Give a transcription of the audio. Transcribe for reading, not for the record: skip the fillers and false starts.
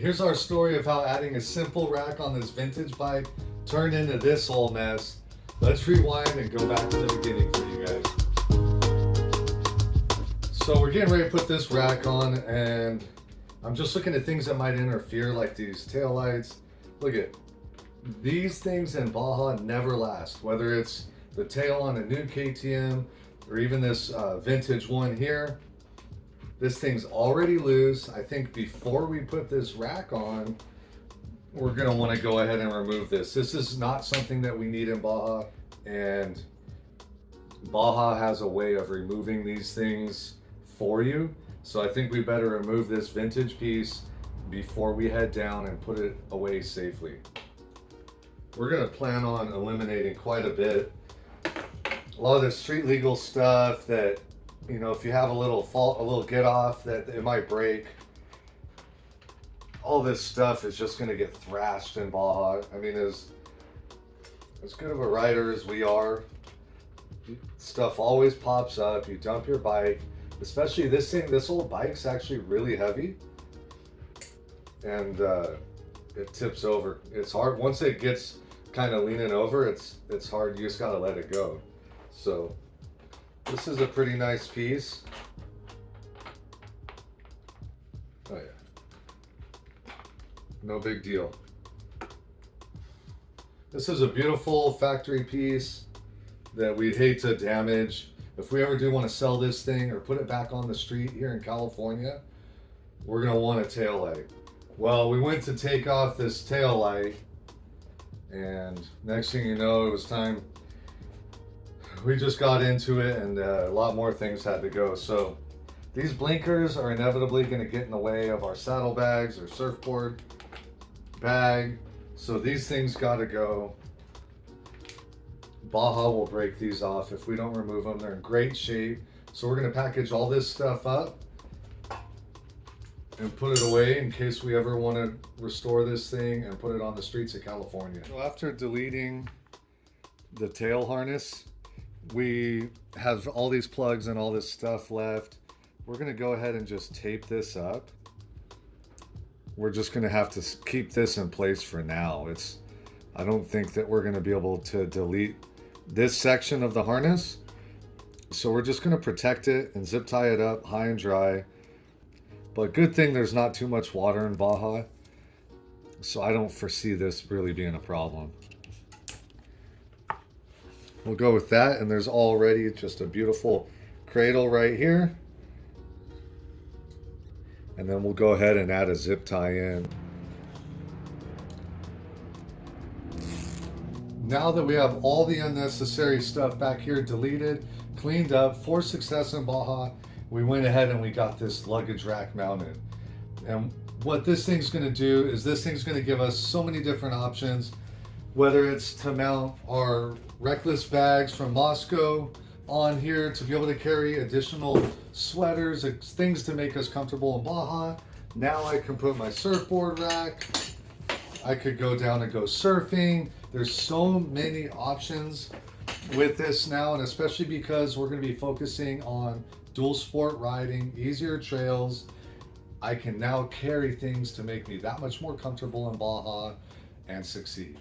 Here's our story of how adding a simple rack on this vintage bike turned into this whole mess. Let's rewind and go back to the beginning for you guys. So we're getting ready to put this rack on, and I'm just looking at things that might interfere, like these taillights. Look at these things in Baja never last, whether it's the tail on a new KTM or even this vintage one here. This thing's already loose. I think before we put this rack on, we're gonna wanna go ahead and remove this. This is not something that we need in Baja, and Baja has a way of removing these things for you. So I think we better remove this vintage piece before we head down and put it away safely. We're gonna plan on eliminating quite a bit. A lot of the street legal stuff that, you know, if you have a little fault, a little get off that it might break. All this stuff is just gonna get thrashed in Baja. I mean, as good of a rider as we are, stuff always pops up. You dump your bike, especially this thing, this old bike's actually really heavy, and it tips over. It's hard once it gets kind of leaning over. It's hard. You just gotta let it go. So this is a pretty nice piece. Oh yeah, no big deal. This is a beautiful factory piece that we'd hate to damage. If we ever do want to sell this thing or put it back on the street here in California, we're gonna want a tail light. Well, we went to take off this tail light, and next thing you know, it was time. We just got into it, and a lot more things had to go. So these blinkers are inevitably going to get in the way of our saddlebags or surfboard bag. So these things got to go. Baja will break these off if we don't remove them. They're in great shape. So we're going to package all this stuff up and put it away in case we ever want to restore this thing and put it on the streets of California. So after deleting the tail harness, we have all these plugs and all this stuff left. We're gonna go ahead and just tape this up. We're just gonna have to keep this in place for now. I don't think that we're gonna be able to delete this section of the harness. So we're just gonna protect it and zip tie it up high and dry. But good thing there's not too much water in Baja, so I don't foresee this really being a problem. We'll go with that, and there's already just a beautiful cradle right here. And then we'll go ahead and add a zip tie in. Now that we have all the unnecessary stuff back here deleted, cleaned up for success in Baja, we went ahead and we got this luggage rack mounted. And what this thing's gonna do is this thing's gonna give us so many different options, whether it's to mount our Reckless bags from Moscow on here to be able to carry additional sweaters, things to make us comfortable in Baja. Now I can put my surfboard rack. I could go down and go surfing. There's so many options with this now, and especially because we're going to be focusing on dual sport riding, easier trails. I can now carry things to make me that much more comfortable in Baja and succeed.